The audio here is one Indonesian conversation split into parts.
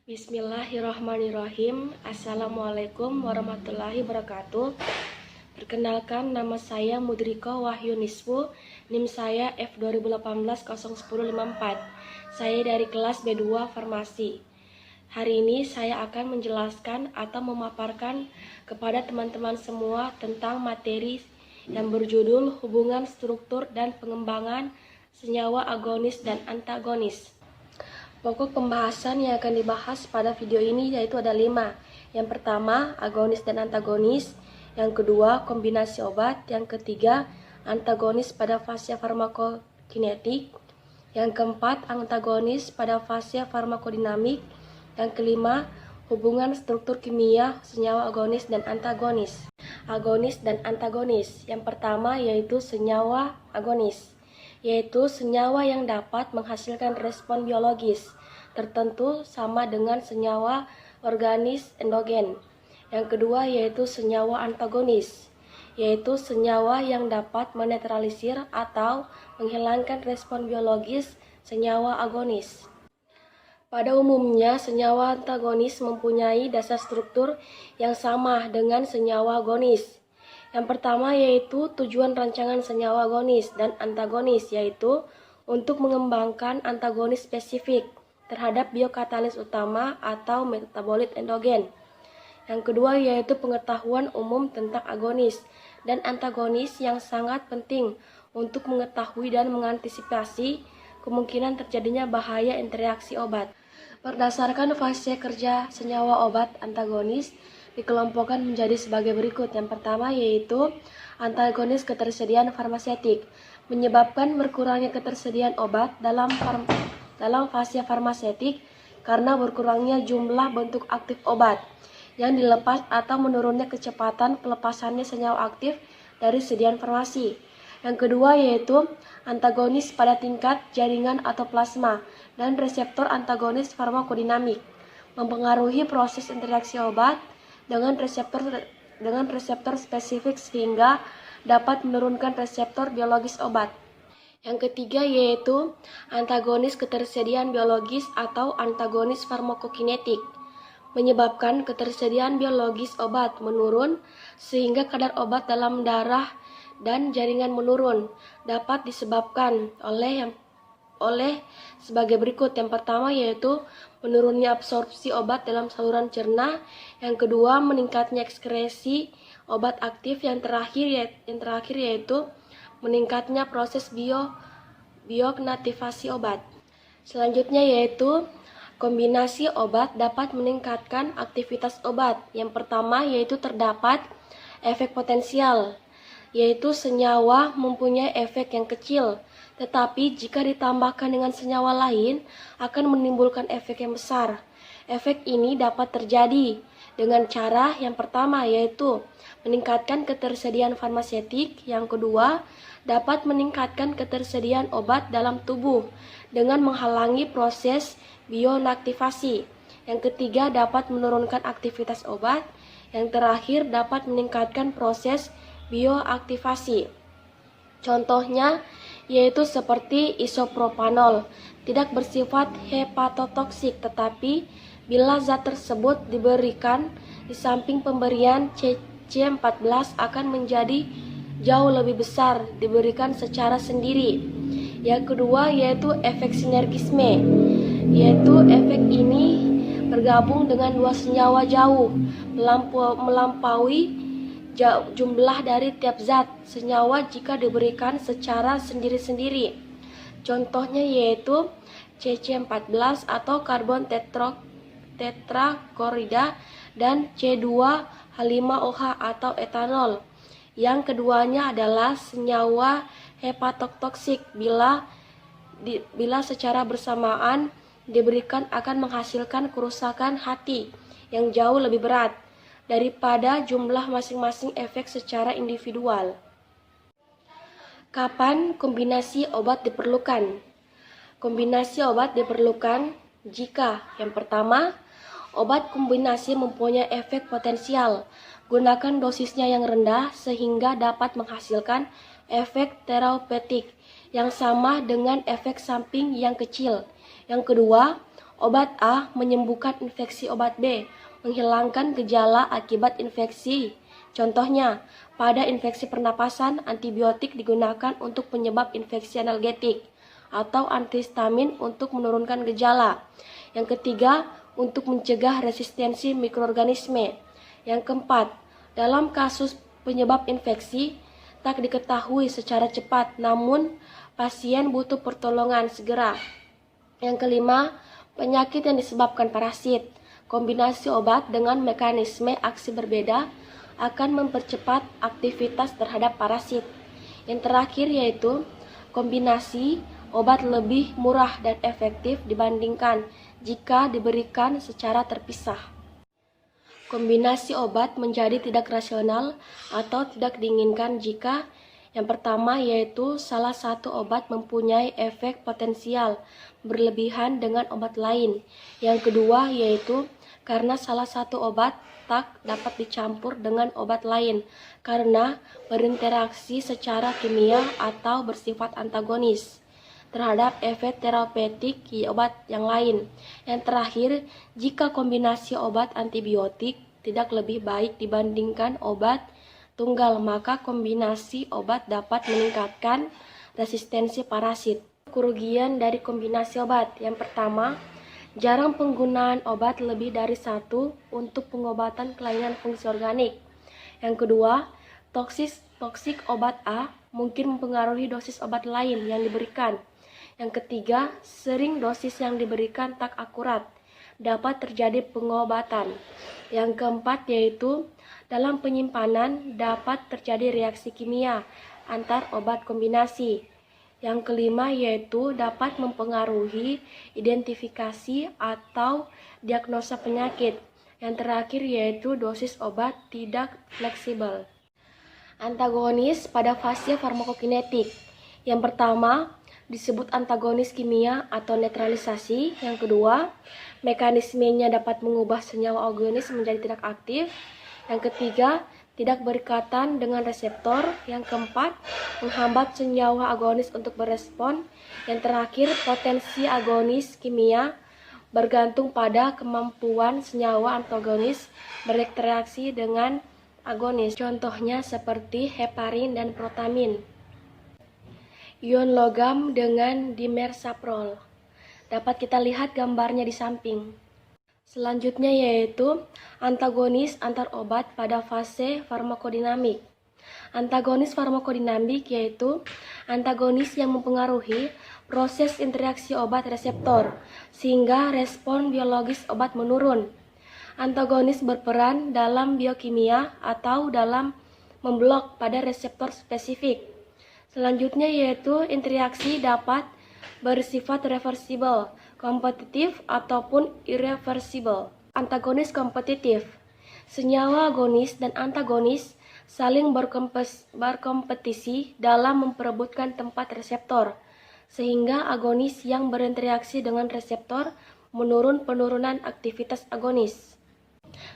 Bismillahirrahmanirrahim. Assalamualaikum warahmatullahi wabarakatuh. Perkenalkan, nama saya Mudriko Wahyu Nisfu, NIM saya F2018-01054. Saya dari kelas B2 Farmasi. Hari ini saya akan menjelaskan atau memaparkan kepada teman-teman semua tentang materi yang berjudul hubungan struktur dan pengembangan senyawa agonis dan antagonis. Pokok pembahasan yang akan dibahas pada video ini yaitu ada 5. Yang pertama, agonis dan antagonis. Yang kedua, kombinasi obat. Yang ketiga, antagonis pada fase farmakokinetik. Yang keempat, antagonis pada fase farmakodinamik. Yang kelima, hubungan struktur kimia senyawa agonis dan antagonis. Agonis dan antagonis. Yang pertama yaitu senyawa agonis, yaitu senyawa yang dapat menghasilkan respon biologis tertentu sama dengan senyawa organis endogen. Yang kedua yaitu senyawa antagonis, yaitu senyawa yang dapat menetralisir atau menghilangkan respon biologis senyawa agonis. Pada umumnya, senyawa antagonis mempunyai dasar struktur yang sama dengan senyawa agonis. Yang pertama yaitu tujuan rancangan senyawa agonis dan antagonis, yaitu untuk mengembangkan antagonis spesifik terhadap biokatalis utama atau metabolit endogen. Yang kedua yaitu pengetahuan umum tentang agonis dan antagonis yang sangat penting untuk mengetahui dan mengantisipasi kemungkinan terjadinya bahaya interaksi obat. Berdasarkan fase kerja senyawa obat antagonis dikelompokkan menjadi sebagai berikut. Yang pertama yaitu antagonis ketersediaan farmasetik, menyebabkan berkurangnya ketersediaan obat dalam fase farmasetik karena berkurangnya jumlah bentuk aktif obat yang dilepas atau menurunnya kecepatan pelepasannya senyawa aktif dari sediaan farmasi. Yang kedua yaitu antagonis pada tingkat jaringan atau plasma dan reseptor antagonis farmakodinamik, mempengaruhi proses interaksi obat dengan reseptor spesifik sehingga dapat menurunkan reseptor biologis obat. Yang ketiga yaitu antagonis ketersediaan biologis atau antagonis farmakokinetik, menyebabkan ketersediaan biologis obat menurun sehingga kadar obat dalam darah dan jaringan menurun. Dapat disebabkan oleh sebagai berikut. Yang pertama yaitu menurunnya absorpsi obat dalam saluran cerna. Yang kedua, meningkatnya ekskresi obat aktif. Yang terakhir yaitu meningkatnya proses bioaktivasi obat. Selanjutnya yaitu kombinasi obat dapat meningkatkan aktivitas obat. Yang pertama yaitu terdapat efek potensial, yaitu senyawa mempunyai efek yang kecil, tetapi jika ditambahkan dengan senyawa lain akan menimbulkan efek yang besar. Efek ini dapat terjadi dengan cara yang pertama yaitu meningkatkan ketersediaan farmasetik. Yang kedua, dapat meningkatkan ketersediaan obat dalam tubuh dengan menghalangi proses bioaktivasi. Yang ketiga, dapat menurunkan aktivitas obat. Yang terakhir, dapat meningkatkan proses bioaktivasi. Contohnya yaitu seperti isopropanol, tidak bersifat hepatotoksik, tetapi bila zat tersebut diberikan di samping pemberian CC14 akan menjadi jauh lebih besar diberikan secara sendiri. Yang kedua yaitu efek sinergisme, yaitu efek ini bergabung dengan dua senyawa jauh melampaui jumlah dari tiap zat senyawa jika diberikan secara sendiri-sendiri. Contohnya yaitu CC14 atau karbon tetraklorida dan C2H5OH atau etanol. Yang keduanya adalah senyawa hepatotoksik bila secara bersamaan diberikan akan menghasilkan kerusakan hati yang jauh lebih berat daripada jumlah masing-masing efek secara individual. Kapan kombinasi obat diperlukan? Kombinasi obat diperlukan jika yang pertama, obat kombinasi mempunyai efek potensial. Gunakan dosisnya yang rendah sehingga dapat menghasilkan efek terapeutik yang sama dengan efek samping yang kecil. Yang kedua, Obat A menyembuhkan infeksi, obat B menghilangkan gejala akibat infeksi. Contohnya, pada infeksi pernapasan, antibiotik digunakan untuk penyebab infeksi analgetik atau antihistamin untuk menurunkan gejala. Yang ketiga, untuk mencegah resistensi mikroorganisme. Yang keempat, dalam kasus penyebab infeksi tak diketahui secara cepat, namun pasien butuh pertolongan segera. Yang kelima, penyakit yang disebabkan parasit. Kombinasi obat dengan mekanisme aksi berbeda akan mempercepat aktivitas terhadap parasit. Yang terakhir yaitu kombinasi obat lebih murah dan efektif dibandingkan jika diberikan secara terpisah. Kombinasi obat menjadi tidak rasional atau tidak diinginkan jika yang pertama yaitu salah satu obat mempunyai efek potensial berlebihan dengan obat lain. Yang kedua yaitu karena salah satu obat tak dapat dicampur dengan obat lain karena berinteraksi secara kimia atau bersifat antagonis terhadap efek terapeutik obat yang lain. Yang terakhir, jika kombinasi obat antibiotik tidak lebih baik dibandingkan obat tunggal, maka kombinasi obat dapat meningkatkan resistensi parasit. Kerugian dari kombinasi obat. Yang pertama, jarang penggunaan obat lebih dari satu untuk pengobatan kelainan fungsi organik. Yang kedua, toksik obat A mungkin mempengaruhi dosis obat lain yang diberikan. Yang ketiga, sering dosis yang diberikan tak akurat, dapat terjadi pengobatan. Yang keempat yaitu dalam penyimpanan dapat terjadi reaksi kimia antar obat kombinasi. Yang kelima yaitu dapat mempengaruhi identifikasi atau diagnosa penyakit. Yang terakhir yaitu dosis obat tidak fleksibel. Antagonis pada fase farmakokinetik. Yang pertama disebut antagonis kimia atau netralisasi. Yang kedua, mekanismenya dapat mengubah senyawa agonis menjadi tidak aktif. Yang ketiga, tidak berikatan dengan reseptor. Yang keempat, menghambat senyawa agonis untuk berespon. Yang terakhir, potensi agonis kimia bergantung pada kemampuan senyawa antagonis berinteraksi dengan agonis. Contohnya seperti heparin dan protamin. Ion logam dengan dimersaprol. Dapat kita lihat gambarnya di samping. Selanjutnya yaitu antagonis antar obat pada fase farmakodinamik. Antagonis farmakodinamik yaitu antagonis yang mempengaruhi proses interaksi obat reseptor sehingga respon biologis obat menurun. Antagonis berperan dalam biokimia atau dalam memblok pada reseptor spesifik. Selanjutnya yaitu interaksi dapat bersifat reversibel, kompetitif ataupun irreversibel. Antagonis kompetitif. Senyawa agonis dan antagonis saling berkompetisi dalam memperebutkan tempat reseptor, sehingga agonis yang berinteraksi dengan reseptor penurunan aktivitas agonis.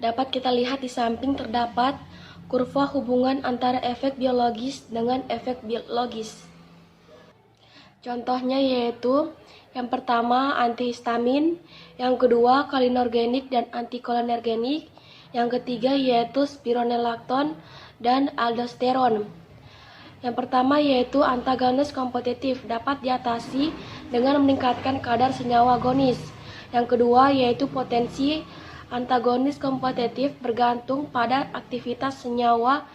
Dapat kita lihat di samping terdapat kurva hubungan antara efek biologis dengan efek biologis. Contohnya yaitu yang pertama antihistamin, yang kedua kalinorgenik dan antikolinergenik, yang ketiga yaitu spironolakton dan aldosteron. Yang pertama yaitu antagonis kompetitif dapat diatasi dengan meningkatkan kadar senyawa agonis. Yang kedua yaitu potensi antagonis kompetitif bergantung pada aktivitas senyawa.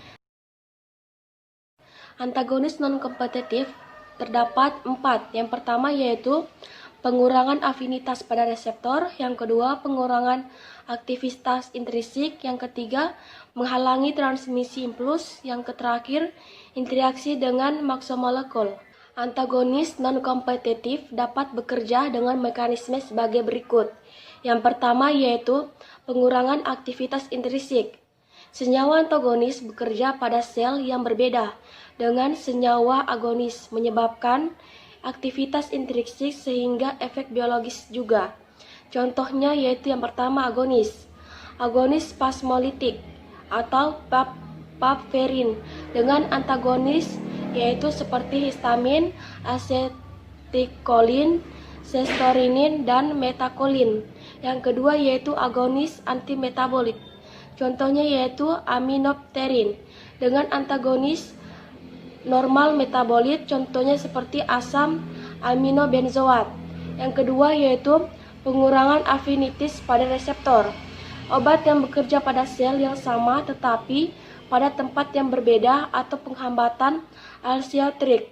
Antagonis non-kompetitif terdapat 4. Yang pertama yaitu pengurangan afinitas pada reseptor, yang kedua pengurangan aktivitas intrinsik, yang ketiga menghalangi transmisi impuls, yang terakhir interaksi dengan makromolekul. Antagonis non-kompetitif dapat bekerja dengan mekanisme sebagai berikut. Yang pertama yaitu pengurangan aktivitas intrinsik. Senyawa antagonis bekerja pada sel yang berbeda dengan senyawa agonis, menyebabkan aktivitas intrinsik sehingga efek biologis juga. Contohnya yaitu yang pertama agonis spasmolitik atau papaverin dengan antagonis yaitu seperti histamin, asetilkolin, serotonin, dan metakolin. Yang kedua yaitu agonis antimetabolit. Contohnya yaitu aminopterin. Dengan antagonis normal metabolit, contohnya seperti asam aminobenzoat. Yang kedua yaitu pengurangan afinitas pada reseptor. Obat yang bekerja pada sel yang sama tetapi pada tempat yang berbeda atau penghambatan allosterik.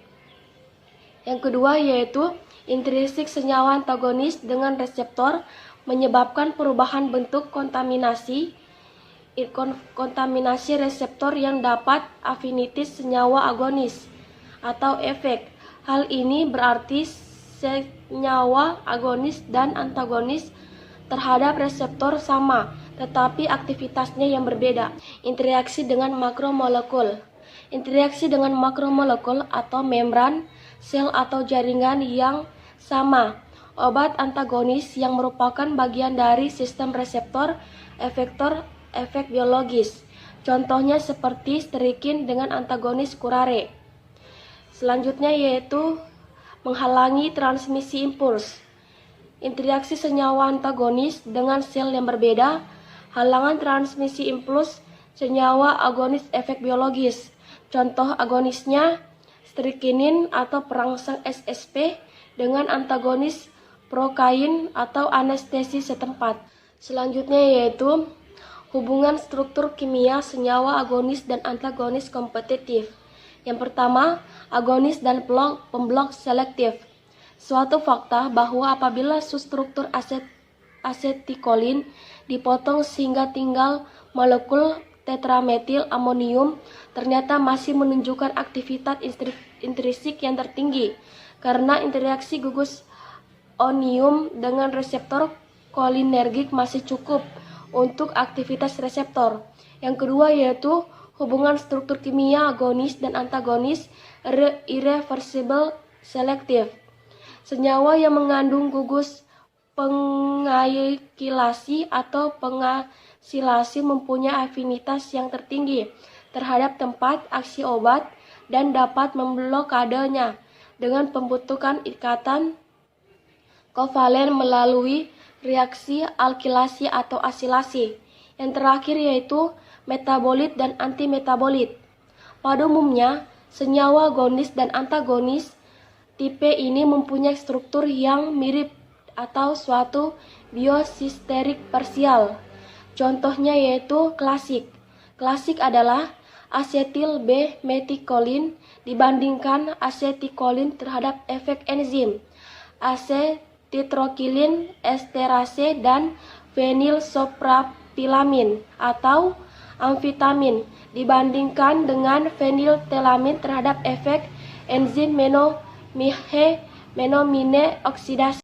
Yang kedua yaitu intrinsik senyawa antagonis dengan reseptor menyebabkan perubahan bentuk kontaminasi reseptor yang dapat afinitas senyawa agonis atau efek. Hal ini berarti senyawa agonis dan antagonis terhadap reseptor sama, tetapi aktivitasnya yang berbeda. Interaksi dengan makromolekul. Interaksi dengan makromolekul atau membran sel atau jaringan yang sama. Obat antagonis yang merupakan bagian dari sistem reseptor efektor efek biologis. Contohnya seperti strikin dengan antagonis kurare. Selanjutnya yaitu menghalangi transmisi impuls. Interaksi senyawa antagonis dengan sel yang berbeda, halangan transmisi impuls senyawa agonis efek biologis. Contoh agonisnya strikinin atau perangsang SSP dengan antagonis prokain atau anestesi setempat. Selanjutnya yaitu hubungan struktur kimia senyawa agonis dan antagonis kompetitif. Yang pertama, agonis dan pemblok selektif. Suatu fakta bahwa apabila substruktur asetikolin dipotong sehingga tinggal molekul tetrametil amonium, ternyata masih menunjukkan aktivitas intrinsik yang tertinggi karena interaksi gugus onium dengan reseptor kolinergik masih cukup untuk aktivitas reseptor. Yang kedua yaitu hubungan struktur kimia agonis dan antagonis irreversible selektif. Senyawa yang mengandung gugus pengakilasi atau pengasilasi mempunyai afinitas yang tertinggi terhadap tempat aksi obat dan dapat memblokadenya dengan pembentukan ikatan kovalen melalui reaksi alkilasi atau asilasi. Yang terakhir yaitu metabolit dan antimetabolit. Pada umumnya, senyawa agonis dan antagonis tipe ini mempunyai struktur yang mirip atau suatu biosisterik parsial. Contohnya yaitu klasik. Klasik adalah asetil B-metikolin dibandingkan asetikolin terhadap efek enzim acetyltitrokilin esterase dan fenilsoprapilamin atau amfetamin dibandingkan dengan feniltelamin terhadap efek enzim monoamine oksidasi.